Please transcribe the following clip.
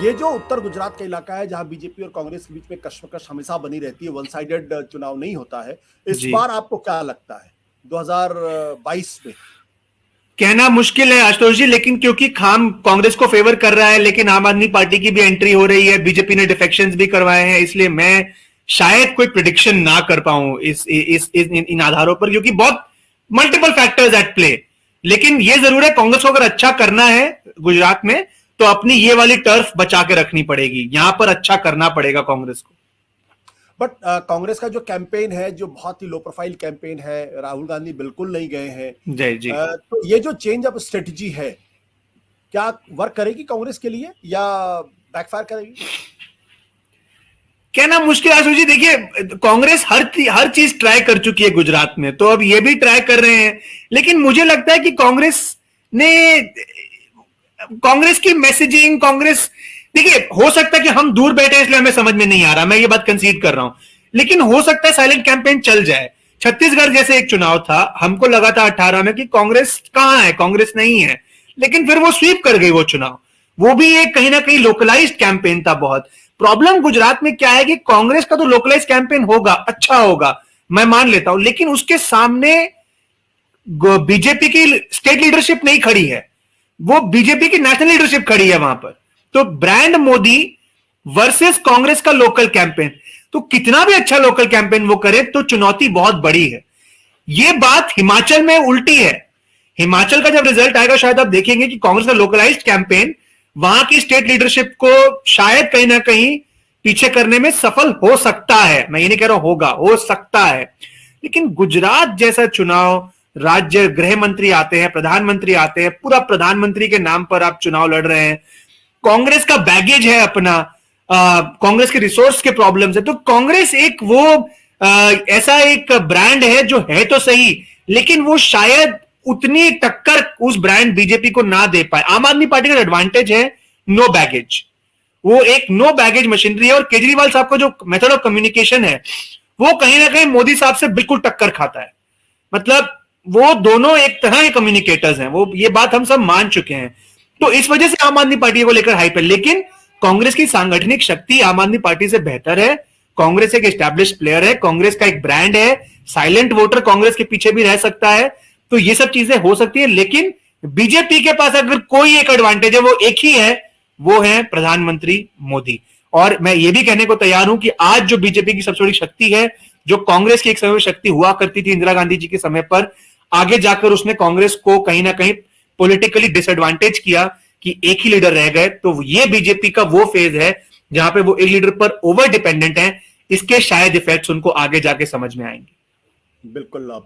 ये जो उत्तर गुजरात का इलाका है जहां बीजेपी और कांग्रेस के बीच में कश्मकश हमेशा बनी रहती है, वन साइडेड चुनाव नहीं होता है, इस जी, बार आपको क्या लगता है 2022 में? कहना मुश्किल है आशुतोष जी, लेकिन क्योंकि खाम कांग्रेस को फेवर कर रहा है, लेकिन आम आदमी पार्टी की भी एंट्री हो रही है, बीजेपी ने डिफेक्शंस भी करवाए हैं, इसलिए मैं शायद कोई प्रिडिक्शन ना कर पाऊं इन आधारों पर, क्योंकि बहुत मल्टीपल फैक्टर्स एट प्ले। लेकिन ये जरूर है, कांग्रेस को अगर अच्छा करना है गुजरात में तो अपनी ये वाली टर्फ बचा के रखनी पड़ेगी, यहां पर अच्छा करना पड़ेगा कांग्रेस को। बट कांग्रेस का जो कैंपेन है, जो बहुत ही लो प्रोफाइल कैंपेन है, राहुल गांधी बिल्कुल नहीं गए हैं। जय जी। तो ये जो चेंज ऑफ स्ट्रेटजी है, क्या वर्क करेगी कांग्रेस के लिए या बैकफायर करेगी? कहना मुश्किल है जी। देखिए, कांग्रेस हर चीज ट्राई कर चुकी है गुजरात में, तो अब ये भी ट्राई कर रहे हैं। लेकिन मुझे लगता है कि कांग्रेस की मैसेजिंग, देखिए, हो सकता है कि हम दूर बैठे हैं इसलिए हमें समझ में नहीं आ रहा, मैं ये बात कंसीड कर रहा हूं, लेकिन हो सकता है साइलेंट कैंपेन चल जाए। छत्तीसगढ़ जैसे एक चुनाव था, हमको लगा था 18 में कि कांग्रेस कहां है, कांग्रेस नहीं है, लेकिन फिर वो स्वीप कर गई वो चुनाव। वो भी एक कहीं ना कहीं लोकलाइज्ड कैंपेन था बहुत। प्रॉब्लम गुजरात में क्या है कि कांग्रेस का तो लोकलाइज्ड कैंपेन होगा, अच्छा होगा, मैं मान लेता हूं, लेकिन उसके सामने बीजेपी की स्टेट लीडरशिप नहीं खड़ी है, वो बीजेपी की नेशनल लीडरशिप खड़ी है वहां पर। तो ब्रांड मोदी वर्सेस कांग्रेस का लोकल कैंपेन, तो कितना भी अच्छा लोकल कैंपेन वो करे तो चुनौती बहुत बड़ी है। ये बात हिमाचल में उल्टी है। हिमाचल का जब रिजल्ट आएगा शायद आप देखेंगे कि कांग्रेस का लोकलाइज्ड कैंपेन वहां की स्टेट लीडरशिप को शायद कहीं ना कहीं पीछे करने में सफल हो सकता है। मैं ये नहीं कह रहा होगा, हो सकता है। लेकिन गुजरात जैसा चुनाव, राज्य गृह मंत्री आते हैं, प्रधानमंत्री आते हैं, पूरा प्रधानमंत्री के नाम पर आप चुनाव लड़ रहे हैं, कांग्रेस का बैगेज है अपना, कांग्रेस के रिसोर्स के प्रॉब्लम्स है, तो कांग्रेस एक वो ऐसा एक ब्रांड है जो है तो सही, लेकिन वो शायद उतनी टक्कर उस ब्रांड बीजेपी को ना दे पाए। आम आदमी पार्टी का एडवांटेज है नो बैगेज, वो एक नो बैगेज मशीनरी है, और केजरीवाल साहब का जो मेथड ऑफ कम्युनिकेशन है वो कहीं ना कहीं मोदी साहब से बिल्कुल टक्कर खाता है। मतलब वो दोनों एक तरह के कम्युनिकेटर्स हैं, वो ये बात हम सब मान चुके हैं। तो इस वजह से आम आदमी पार्टी को लेकर हाइप है, लेकिन कांग्रेस की सांगठनिक शक्ति आम आदमी पार्टी से बेहतर है। कांग्रेस एक एस्टैब्लिश प्लेयर है, कांग्रेस का एक ब्रांड है, साइलेंट वोटर कांग्रेस के पीछे भी रह सकता है, तो ये सब चीजें हो सकती है। लेकिन बीजेपी के पास अगर कोई एक एडवांटेज है वो एक ही है, वो है प्रधानमंत्री मोदी। और मैं ये भी कहने को तैयार हूं कि आज जो बीजेपी की सबसे बड़ी शक्ति है, जो कांग्रेस की एक समय शक्ति हुआ करती थी इंदिरा गांधी जी के समय पर, आगे जाकर उसने कांग्रेस को कहीं ना कहीं पॉलिटिकली डिसएडवांटेज किया कि एक ही लीडर रह गए। तो ये बीजेपी का वो फेज है जहां पे वो एक लीडर पर ओवर डिपेंडेंट है। इसके शायद इफेक्ट्स उनको आगे जाके समझ में आएंगे। बिल्कुल। आप